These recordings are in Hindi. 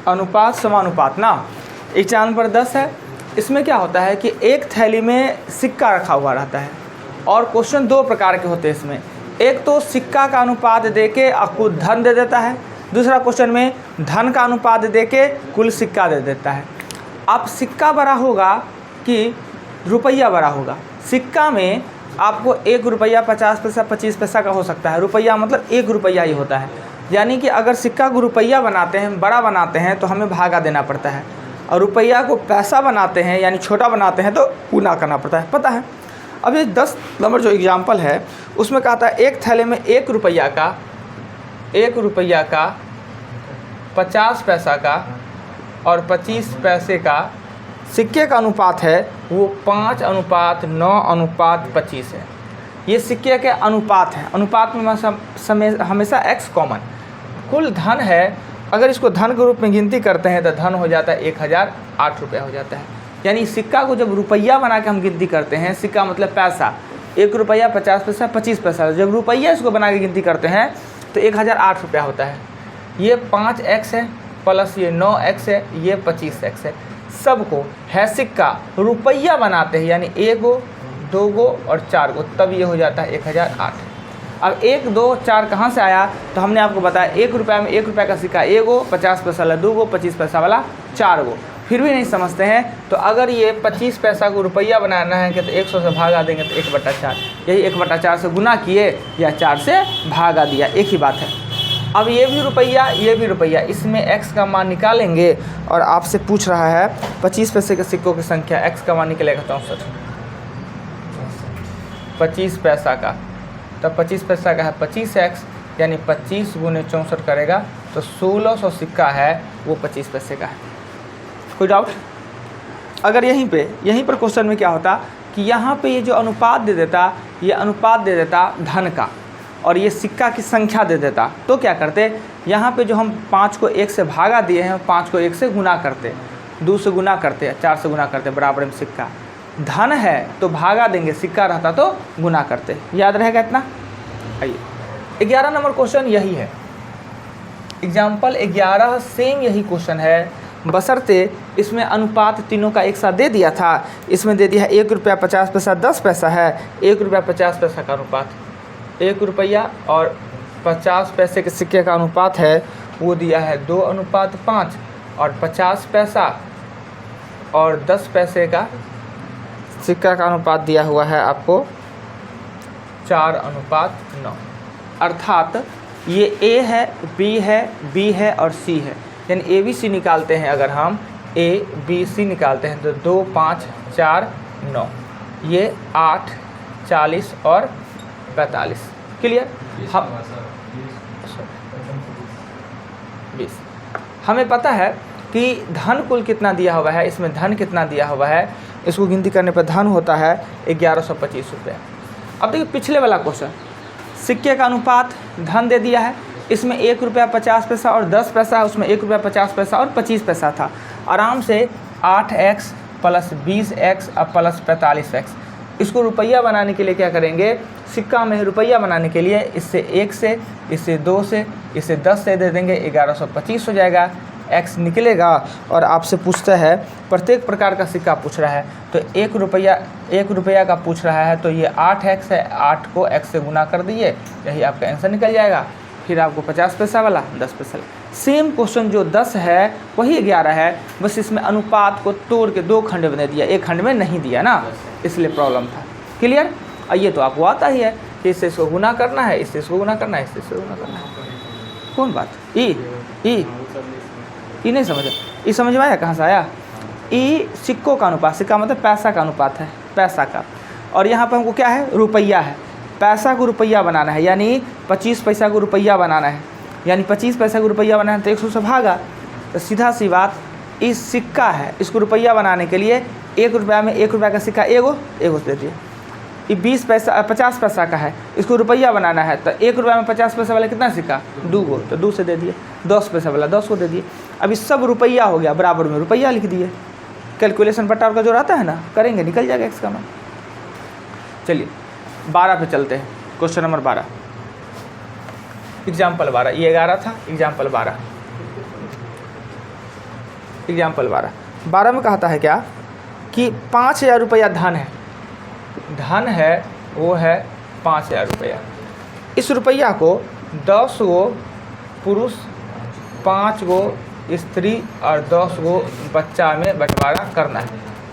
अनुपात समानुपात ना। एग्जाम्पल पर 10 है। इसमें क्या होता है कि एक थैली में सिक्का रखा हुआ रहता है और क्वेश्चन दो प्रकार के होते हैं इसमें। एक तो सिक्का का अनुपात दे के आपको धन दे देता है, दूसरा क्वेश्चन में धन का अनुपात दे के कुल सिक्का दे देता है। अब सिक्का बड़ा होगा कि रुपया बड़ा होगा? सिक्का में आपको 1 रुपया 50 पैसा 25 पैसा का हो सकता है, रुपया मतलब 1 रुपया ही होता है। यानी कि अगर सिक्का को रुपया बनाते हैं, बड़ा बनाते हैं तो हमें भागा देना पड़ता है, और रुपया को पैसा बनाते हैं यानी छोटा बनाते हैं तो गुना करना पड़ता है, पता है। अब ये 10 नंबर जो एग्जाम्पल है उसमें कहता है एक थैले में 1 रुपया का 50 पैसा का और 25 पैसे का सिक्के का अनुपात है वो 5:9:25 है। ये सिक्के के अनुपात हैं। अनुपात में हमेशा x कॉमन। कुल धन है, अगर इसको धन के रूप में गिनती करते हैं तो धन हो जाता है 1008 रुपया हो जाता है। यानी सिक्का को जब रुपया बना के हम गिनती करते हैं, सिक्का मतलब पैसा, 1 रुपया 50 पैसा 25 पैसा, जब रुपया इसको बना के गिनती करते हैं तो 1008 रुपया होता है। ये 5x है प्लस ये 9x है, ये 25x है। सबको है सिक्का रुपया बनाते हैं यानी 1 गो 2 गो और 4 गो, तब ये हो जाता है 1008। अब 1 2 4 कहाँ से आया? तो हमने आपको बताया 1 रुपया में 1 रुपया का सिक्का 1 गो, 50 पैसा वाला 2 गो, 25 पैसा वाला 4 गो। फिर भी नहीं समझते हैं तो अगर ये 25 पैसा को रुपया बनाना है कि तो 100 से भागा देंगे तो 1/4, यही 1/4 से गुना किए या 4 से भागा दिया, एक ही बात है। अब ये भी रुपया ये भी रुपया, इसमें x का मान निकालेंगे और आपसे पूछ रहा है 25 पैसे के सिक्कों की संख्या, x का मान निकलेगा 64। 25 पैसा का, तब 25 पैसा का है 25x यानी 25 गुने 64 करेगा तो 1600 सिक्का है वो 25 पैसे का है। कोई डाउट? अगर यहीं पर क्वेश्चन में क्या होता कि यहाँ पे ये जो अनुपात दे देता, ये अनुपात दे देता धन का और ये सिक्का की संख्या दे देता, तो क्या करते? यहाँ पे जो हम 5 को 1 से भागा दिए हैं, 5 को 1 से गुना करते, 2 से गुना करते, 4 से गुना करते, बराबर में सिक्का। धन है तो भागा देंगे, सिक्का रहता तो गुना करते। याद रहेगा इतना? आइए 11 नंबर क्वेश्चन यही है। एग्जाम्पल 11 सेम यही क्वेश्चन है, बशर्ते इसमें अनुपात तीनों का एक साथ दे दिया था। इसमें दे दिया 1 रुपया 50 पैसा 10 पैसा है, 1 रुपया 50 पैसा का अनुपात, 1 रुपया और 50 पैसे के सिक्के का अनुपात है वो दिया है 2:5 और 50 पैसा और 10 पैसे का सिक्का का अनुपात दिया हुआ है आपको 4:9। अर्थात ये A है, B है, B है और C है, यानी ABC निकालते हैं। अगर हम ABC निकालते हैं तो 2 5 4 9, ये 8 40 और 45। क्लियर? हम 20। हमें पता है कि धन कुल कितना दिया हुआ है, इसमें धन कितना दिया हुआ है, इसको गिनती करने पर धन होता है 1125 रुपये। अब देखिए पिछले वाला क्वेश्चन, सिक्के का अनुपात धन दे दिया है, इसमें 1 रुपया 50 पैसा और 10 पैसा है, उसमें 1 रुपया 50 पैसा और 25 पैसा था। आराम से 8x प्लस 20x और प्लस 45x, इसको रुपया बनाने के लिए क्या करेंगे? सिक्का में रुपया बनाने के लिए इससे 1 से, इससे 2 से, इससे 10 से दे देंगे, 1125 हो जाएगा। x निकलेगा और आपसे पूछता है प्रत्येक प्रकार का सिक्का पूछ रहा है, तो 1 रुपया का पूछ रहा है तो ये 8x है, 8 को x से गुना कर दिए, यही आपका आंसर निकल जाएगा। फिर आपको 50 पैसा वाला 10 पैसा वाला। सेम क्वेश्चन जो 10 है वही 11 है, बस इसमें अनुपात को तोड़ के 2 खंड में दे दिया, 1 खंड में नहीं दिया ना, इसलिए प्रॉब्लम था। क्लियर? ये तो आपको आता ही है कि इससे इसको गुना करना है, इससे इसको गुना करना है, इससे इसको गुना करना है। कौन बात? ई नहीं समझा? ई समझ में आया कहाँ से आया? ई सिक्कों का अनुपात, सिक्का मतलब पैसा का अनुपात है, पैसा का। और यहाँ पर हमको क्या है? रुपया है। पैसा को रुपया बनाना है, यानी 25 पैसा को रुपया बनाना है, यानी 25 पैसा को रुपया बनाना है तो 100 से भागा। तो सीधा सी बात, इस सिक्का है, इसको रुपया बनाने के लिए 1 रुपया में 1 रुपया का सिक्का एगो दे दिए। ये 50 पैसा का है, इसको रुपया बनाना है तो 1 रुपया में 50 पैसा वाला कितना सिक्का? 2 गो, तो 2 से दे दिए। 10 पैसा वाला 10 को दे दिए। अभी सब रुपया हो गया, बराबर में रुपया लिख दिए। कैलकुलेशन बटा का जो रहता है ना, करेंगे निकल जाएगा x का मान। चलिए 12 पे चलते हैं। क्वेश्चन नंबर 12, एग्जाम्पल 12, ये 11 था, एग्जाम्पल 12। एग्जाम्पल 12 में कहता है क्या कि 5,000 रुपया धन है, वो है 5,000 रुपया। इस रुपया को 10 गो पुरुष, 5 गो स्त्री और 10 गो बच्चा में बंटवारा करना है।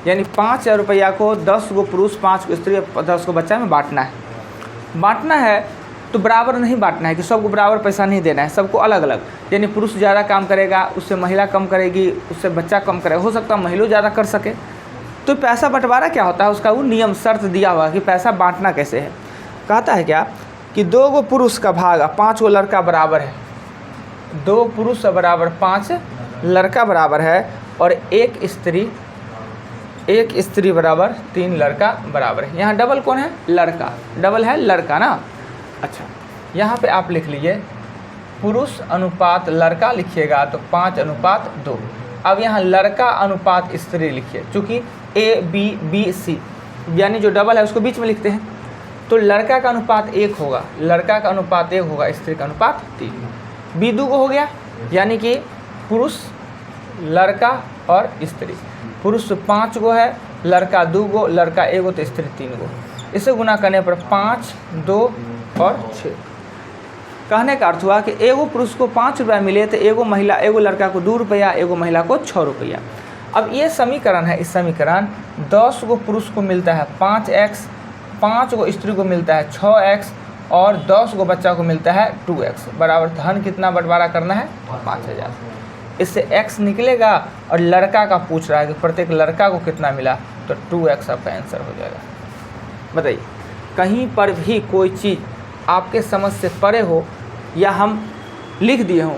यानी 5,000 रुपया को 10 गो पुरुष, 5 गो स्त्री और 10 गो बच्चा में बांटना है तो बराबर नहीं बांटना है कि सबको बराबर पैसा नहीं देना है, सबको अलग अलग। यानी पुरुष ज़्यादा काम करेगा, उससे महिला कम करेगी, उससे बच्चा कम करेगा, हो सकता है महिला ज़्यादा कर सके। तो पैसा बंटवारा क्या होता है, उसका वो नियम शर्त दिया हुआ कि पैसा बांटना कैसे है। कहता है क्या कि 2 गो पुरुष का भाग 5 गो लड़का बराबर है, 2 पुरुष बराबर 5 लड़का बराबर है, और एक स्त्री बराबर 3 लड़का बराबर है। यहाँ डबल कौन है, लड़का, डबल है लड़का ना। अच्छा, यहाँ पे आप लिख लीजिए पुरुष अनुपात लड़का लिखिएगा तो 5:2। अब यहाँ लड़का अनुपात स्त्री लिखिए, चूँकि A-B-B-C यानी जो डबल है उसको बीच में लिखते हैं, तो लड़का का अनुपात 1 होगा, लड़का का अनुपात 1 होगा, स्त्री का अनुपात 3। B 2 को हो गया, यानी कि पुरुष, लड़का और स्त्री। पुरुष 5 गो है, लड़का 2 गो, लड़का 1 गो तो स्त्री 3 गो। इसे गुना करने पर 5, 2 और 6। कहने का अर्थ हुआ कि एगो पुरुष को 5 रुपया मिले तो एगो लड़का को 2 रुपया, एगो महिला को 6 रुपया। अब ये समीकरण है, इस समीकरण 10 गो पुरुष को मिलता है 5x, 5 गो स्त्री को मिलता है 6x और 10 गो बच्चा को मिलता है 2x बराबर धन कितना बंटवारा करना है, 5,000। इससे x निकलेगा और लड़का का पूछ रहा है कि प्रत्येक लड़का को कितना मिला, तो 2x आपका आंसर हो जाएगा। बताइए, कहीं पर भी कोई चीज़ आपके समझ से परे हो या हम लिख दिए हों,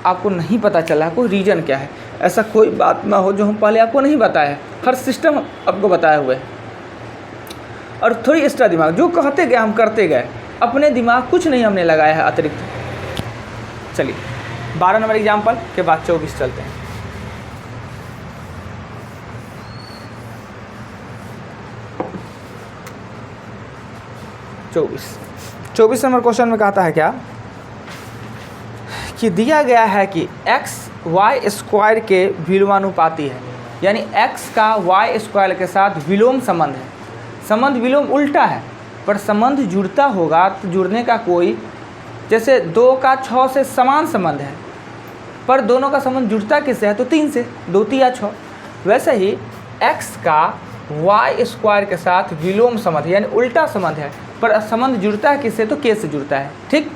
आपको नहीं पता चला कोई रीज़न क्या है, ऐसा कोई बात ना हो जो हम पहले आपको नहीं बताया है। हर सिस्टम आपको बताए हुए है, और थोड़ी एक्स्ट्रा दिमाग जो कहते गए हम करते गए, अपने दिमाग कुछ नहीं हमने लगाया है अतिरिक्त। चलिए 12 नंबर एग्जाम्पल के बाद 24 चलते हैं। चौबीस नंबर क्वेश्चन में कहता है क्या कि दिया गया है कि x y स्क्वायर के विलोमानुपाती है, यानी x का y स्क्वायर के साथ विलोम संबंध है। संबंध विलोम उल्टा है, पर संबंध जुड़ता होगा तो जुड़ने का कोई, जैसे 2 का 6 से समान संबंध है, पर दोनों का संबंध जुड़ता किससे है, तो 3 से, 2 3 या 6। वैसे ही x का y स्क्वायर के साथ विलोम संबंध यानी उल्टा संबंध है, पर संबंध जुड़ता है किससे, तो k से जुड़ता है। ठीक,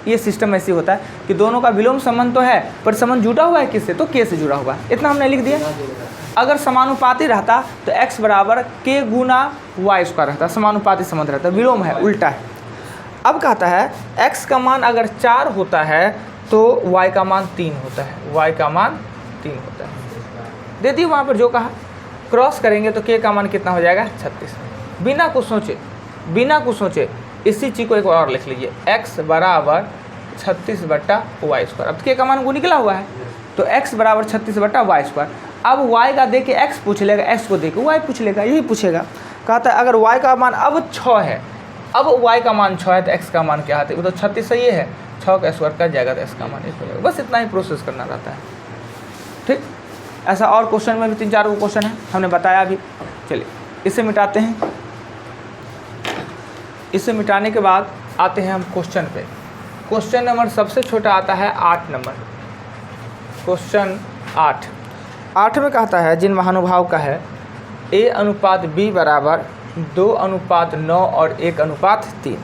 ये सिस्टम ऐसे होता है कि दोनों का विलोम संबंध तो है, पर संबंध जुड़ा हुआ है किससे, तो k से जुड़ा हुआ है। इतना हमने लिख दिया। अगर समानुपाती रहता तो x बराबर k गुना y स्क्वायर रहता, समानुपाती संबंध रहता, विलोम है, उल्टा है। अब कहता है x का मान अगर 4 होता है तो y का मान 3 होता है, y का मान 3 होता है। दे दी वहाँ पर जो कहा, क्रॉस करेंगे तो k का मान कितना हो जाएगा, 36। बिना कुछ सोचे इसी चीज़ को एक और लिख लीजिए, x बराबर 36/y स्क्वायर। अब k का मान वो निकला हुआ है, तो x बराबर 36/y स्क्वायर। अब y का दे के x पूछ लेगा, x को दे के y पूछ लेगा, यही पूछेगा। कहता है अगर y का मान अब 6 है, अब y का मान 6 है तो x का मान क्या है, वो तो 36 सही है, 6 का स्क्वायर कट जाएगा तो x का मान 1 हो जाएगा। बस इतना ही प्रोसेस करना रहता है। ठीक, ऐसा और क्वेश्चन में भी 3-4 वो क्वेश्चन है, हमने बताया अभी। चलिए इसे मिटाते हैं। इसे मिटाने के बाद आते हैं हम क्वेश्चन पे। क्वेश्चन नंबर सबसे छोटा आता है 8 नंबर, क्वेश्चन 8 में कहता है जिन महानुभाव का है A/B बराबर 2/9 और 1/3।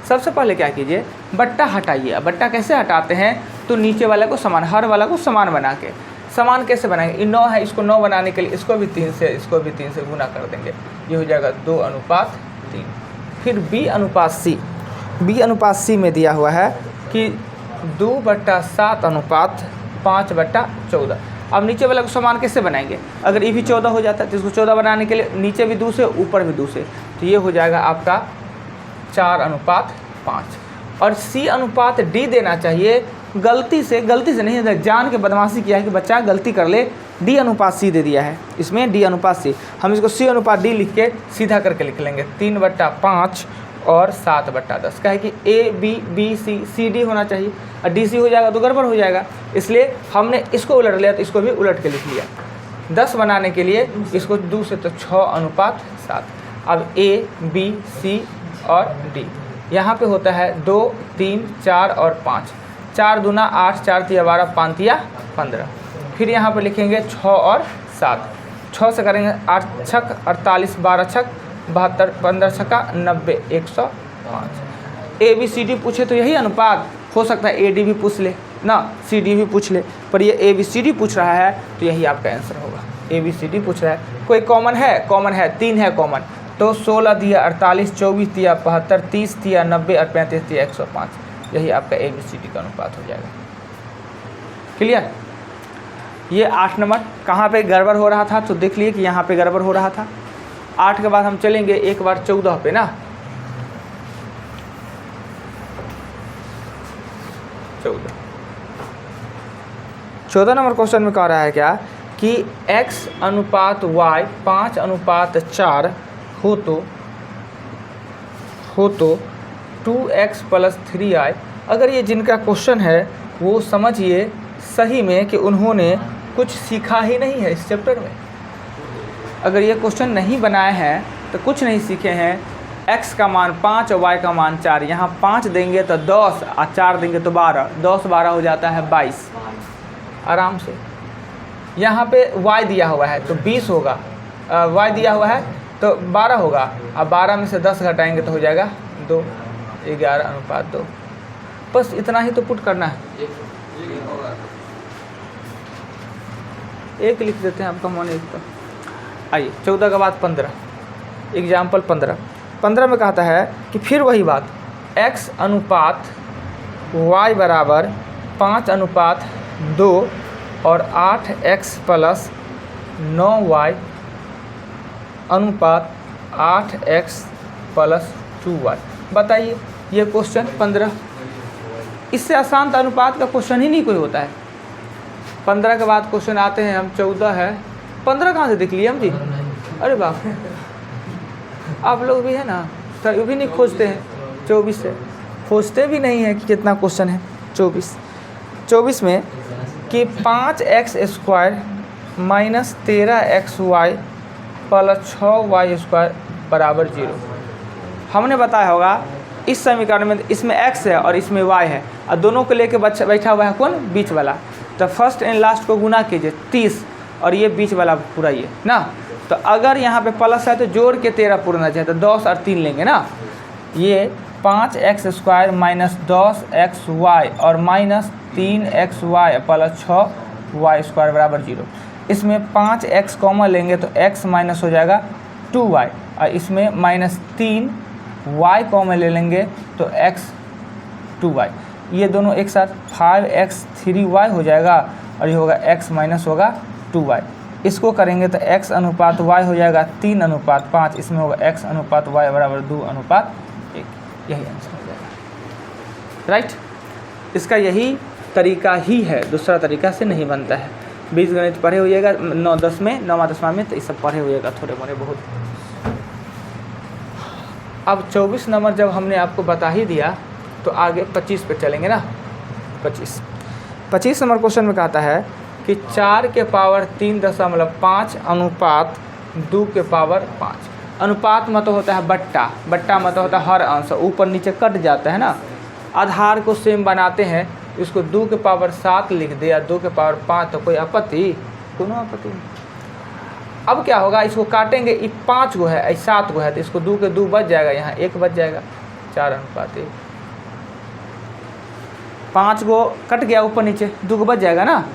सबसे पहले क्या कीजिए, बट्टा हटाइए। बट्टा कैसे हटाते हैं, तो नीचे वाले को समान, हर वाला को समान बना के। समान कैसे बनाएंगे, ये 9 है, इसको 9 बनाने के लिए इसको भी 3 से गुना कर देंगे, ये हो जाएगा 2/3। फिर B/C में दिया हुआ है कि 2/7/5/14। अब नीचे वाला को समान कैसे बनाएंगे, अगर ये भी 14 हो जाता है तो इसको 14 बनाने के लिए नीचे भी 2 से ऊपर भी 2 से, तो ये हो जाएगा आपका 4/5। और C/D देना चाहिए, गलती से नहीं, जान के बदमाशी किया है कि बच्चा गलती कर ले, D/C दे दिया है, इसमें D/C। हम इसको C/D लिख के सीधा करके लिख लेंगे 3/5 और 7/10। क्या है कि A/B/B/C/CD होना चाहिए, और DC हो जाएगा तो गड़बड़ हो जाएगा, इसलिए हमने इसको उलट लिया तो इसको भी उलट के लिख लिया। 10 बनाने के लिए इसको 2 से तो 6:7। अब A, B, C और D यहाँ पे होता है 2, 3, 4 और 5। 4 दूना 8, 4 तिया 12, 5 तिया 15। फिर यहाँ पे लिखेंगे 6 और 7। 6 से करेंगे 8 छक 48, 12 छक 72, 15 छक्का 90, 105। ABCD पूछे तो यही अनुपात हो सकता है, AD भी पूछ ले ना, CD भी पूछ ले, पर ये ABCD पूछ रहा है तो यही आपका आंसर होगा। ABCD पूछ रहा है, कोई कॉमन है? कॉमन है, 3 है कॉमन, तो 16 दिया 48, 24 दिया 72, 30 दिया 90 और 35 दिया 105। यही आपका ABCD का अनुपात हो जाएगा। क्लियर? ये 8 नंबर कहाँ पे गड़बड़ हो रहा था तो देख लिए कि यहाँ पे गड़बड़ हो रहा था। 8 के बाद हम चलेंगे एक बार 14 पे ना। 14 नंबर क्वेश्चन में कह रहा है क्या कि x अनुपात y 5:4 हो तो 2x + 3i। अगर ये जिनका क्वेश्चन है वो समझिए सही में कि उन्होंने कुछ सीखा ही नहीं है इस चैप्टर में। अगर ये क्वेश्चन नहीं बनाए हैं तो कुछ नहीं सीखे हैं। x का मान 5 और y का मान 4। यहाँ 5 देंगे तो 10 और 4 देंगे तो 12, 10 12 हो जाता है 22 आराम से। यहाँ पे y दिया हुआ है तो 20 होगा, y दिया हुआ है तो 12 होगा। अब 12 में से 10 घटाएंगे तो हो जाएगा 2, 11:2। बस इतना ही तो पुट करना है। एक लिख देते हैं, आपका मन एक तो। आइए 14 के बाद 15, एग्जाम्पल 15 में कहता है कि फिर वही बात, x अनुपात y बराबर 5:2 और 8x + 9y अनुपात 8x + 2y। बताइए ये क्वेश्चन 15, इससे आसान अनुपात का क्वेश्चन ही नहीं कोई होता है। 15 के बाद क्वेश्चन आते हैं हम 14 है। 15 कहाँ से देख लिए हम जी? अरे बाप, आप लोग भी है ना, तो ये भी नहीं खोजते हैं। 24 से खोजते भी नहीं है कि कितना क्वेश्चन है। 24 में कि 5x² - 13xy + 6y² = 0। हमने बताया होगा इस समीकरण में इसमें x है और इसमें y है और दोनों को लेके बैठा हुआ है कौन? बीच वाला। तो फर्स्ट एंड लास्ट को गुना कीजिए 30 और ये बीच वाला पूरा ये ना। तो अगर यहाँ पे प्लस है तो जोड़ के 13 पूरा चाहिए, तो 10 और 3 लेंगे ना। ये 5x² - 10xy और -3xy + 6y² = 0। इसमें 5x कॉमन लेंगे तो x माइनस हो जाएगा 2y और इसमें -3y कॉमन ले लेंगे तो x 2y। ये दोनों एक साथ 5x 3y हो जाएगा और ये होगा x माइनस होगा 2y। इसको करेंगे तो x अनुपात y हो जाएगा 3:5। इसमें होगा x अनुपात y बराबर 2:1। यही आंसर हो जाएगा। राइट, इसका यही तरीका ही है, दूसरा तरीका से नहीं बनता है। बीजगणित पढ़े होइएगा 9-10 में, 9वां-10वां में, तो ये सब पढ़े होइएगा थोड़े मोड़े बहुत। अब 24 नंबर जब हमने आपको बता ही दिया तो आगे 25 पे चलेंगे ना। 25 नंबर क्वेश्चन में कहता है कि 4 के पावर 3.5 अनुपात 2 के पावर 5। अनुपात मतलब होता है बट्टा, बट्टा मतलब होता है हर अंश ऊपर नीचे कट जाता है ना। आधार को सेम बनाते हैं, इसको 2 के पावर 7 लिख दे या 2 के पावर 5, तो कोई आपत्ति? कोनो आपत्ति नहीं। अब क्या होगा, इसको काटेंगे, ये 5 गो है, 7 गो है, तो इसको 2 के 2 बच जाएगा, यहाँ 1 बच जाएगा। 4:1। 5 गो कट गया ऊपर नीचे, 2 गो बच जाएगा ना।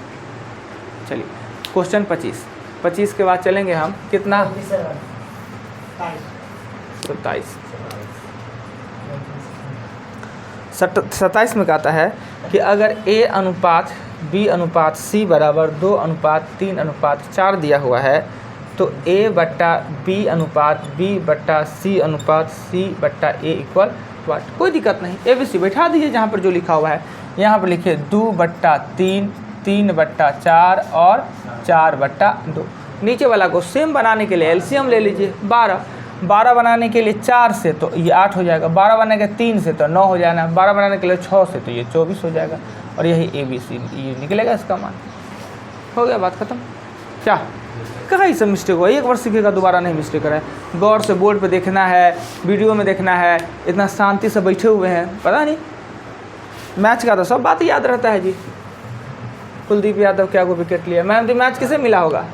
चलिए क्वेश्चन 25 के बाद चलेंगे हम कितना? 27 में कहता है कि अगर A अनुपात B अनुपात C बराबर 2:3:4 दिया हुआ है तो A/B अनुपात B/C अनुपात C/A इक्वल वाट। कोई दिक्कत नहीं, ABC बैठा दीजिए जहाँ पर जो लिखा हुआ है। यहाँ पर लिखिए 2/3, 3/4 और 4/2। नीचे वाला को सेम बनाने के लिए एलसीएम ले लीजिए 12 बनाने के लिए 4 से तो ये 8 हो जाएगा, 12 बनाने के 3 से तो 9 हो जाएगा, 12 बनाने के लिए 6 से तो ये 24 हो जाएगा और यही ABC ये निकलेगा इसका मान। हो गया, बात खत्म। क्या कहीं से मिस्टेक हुआ, एक बार सीखेगा दोबारा नहीं मिस्टेक करे। गौर से बोर्ड पे देखना है, वीडियो में देखना है, इतना शांति से बैठे हुए हैं, पता नहीं मैच का तो सब बात याद रहता है जी। कुलदीप यादव क्या को विकेट लिया, मैन ऑफ द मैच किसे मिला होगा?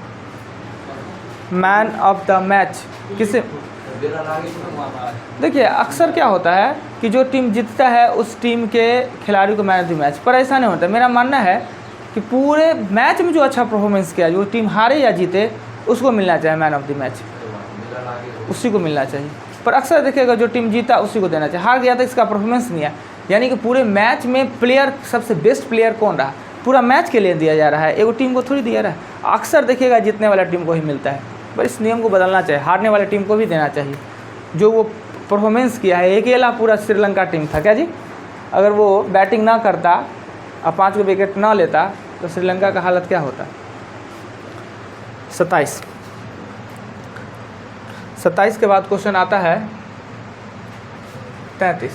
मैन ऑफ द मैच किसे? देखिए अक्सर क्या होता है कि जो टीम जीतता है उस टीम के खिलाड़ी को मैन ऑफ द मैच, पर ऐसा नहीं होता। मेरा मानना है कि पूरे मैच में जो अच्छा परफॉर्मेंस किया, जो टीम हारे या जीते, उसको मिलना चाहिए मैन ऑफ द मैच, उसी को मिलना चाहिए। पर अक्सर देखिएगा जो टीम जीता उसी को देना चाहिए। हार गया तो इसका परफॉर्मेंस नहीं है, यानी कि पूरे मैच में प्लेयर सबसे बेस्ट प्लेयर कौन रहा, पूरा मैच के लिए दिया जा रहा है, एगो टीम को थोड़ी दिया रहा है। अक्सर देखिएगा जीतने वाला टीम को ही मिलता है, पर इस नियम को बदलना चाहिए, हारने वाले टीम को भी देना चाहिए। जो वो परफॉर्मेंस किया है, अकेला पूरा श्रीलंका टीम था क्या जी, अगर वो बैटिंग ना करता और 5 विकेट ना लेता तो श्रीलंका का हालत क्या होता। 27 के बाद क्वेश्चन आता है 33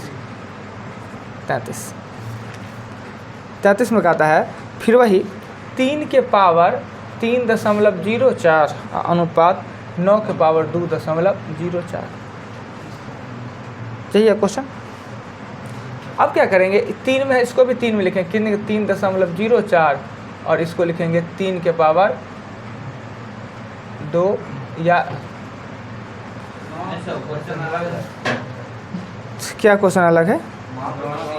में कहता है फिर वही 3 के पावर 3.04 अनुपात 9 के पावर 2.04 चाहिए क्वेश्चन। अब क्या करेंगे, 3 में इसको भी 3 में लिखेंगे, कितने 3.04 और इसको लिखेंगे 3 के पावर 2 या क्या क्वेश्चन अलग है,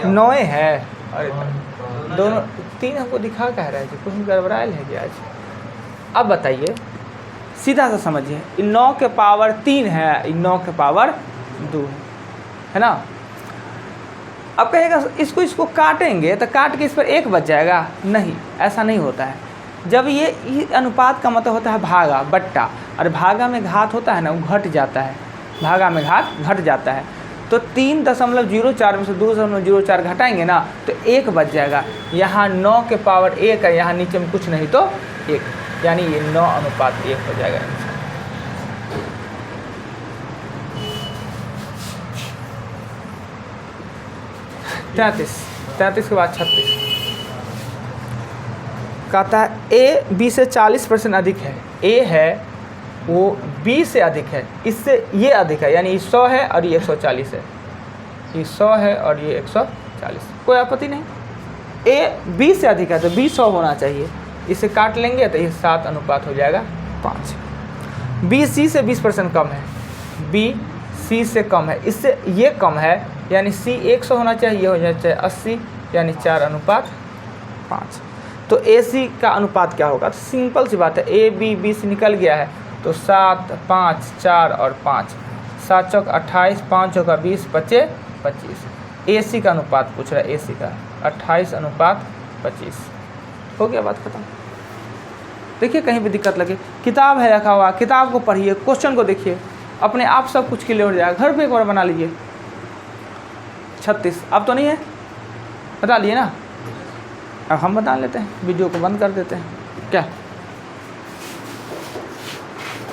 9 है। अरे दोनों 3 हमको दिखा कह रहा है जी, कुछ गड़बड़ायल है क्या आज। अब बताइए सीधा सा समझिए, 9 के पावर 3 है, 9 के पावर 2 है ना। अब कहेगा इसको काटेंगे तो काट के इस पर 1 बच जाएगा, नहीं ऐसा नहीं होता है। जब ये अनुपात का मतलब होता है भागा बट्टा, और भागा में घात होता है ना, वो घट जाता है, भागा में घात घट जाता है। तो 3.04 में से 2.04 घटाएंगे ना तो 1 बच जाएगा। यहाँ 9 के पावर 1 है, यहाँ नीचे में कुछ नहीं तो 1, यानी ये 9:1 हो जाएगा। 33 के बाद 36 कहता है ए बी से 40% अधिक है, ए है वो बी से अधिक है, इससे ये अधिक है, यानी ये 100 है और ये 140 है, ये 100 है और ये 140, कोई आपत्ति नहीं। ए बी से अधिक है तो बी 100 होना चाहिए, इसे काट लेंगे तो ये 7 अनुपात हो जाएगा 5। बी सी से 20% कम है, बी सी से कम है, इससे ये कम है, यानी सी 100 होना चाहिए, ये हो जाना चाहिए 80, यानी 4:5। तो ए सी का अनुपात क्या होगा, तो सिंपल सी बात है, ए बी बी से निकल गया है तो 7, 5, 4 और 5, 7 चौक 28, 5 चौका 20, 25, 25। ए सी का अनुपात पूछ रहा है, ए सी का 28:25 हो गया, बात खत्म। देखिए कहीं भी दिक्कत लगे, किताब है रखा हुआ, किताब को पढ़िए, क्वेश्चन को देखिए, अपने आप सब कुछ क्लियर हो जाएगा। घर पे एक बार बना लीजिए। 36 अब तो नहीं है, बता लिए ना, अब हम बता लेते हैं, वीडियो को बंद कर देते हैं क्या।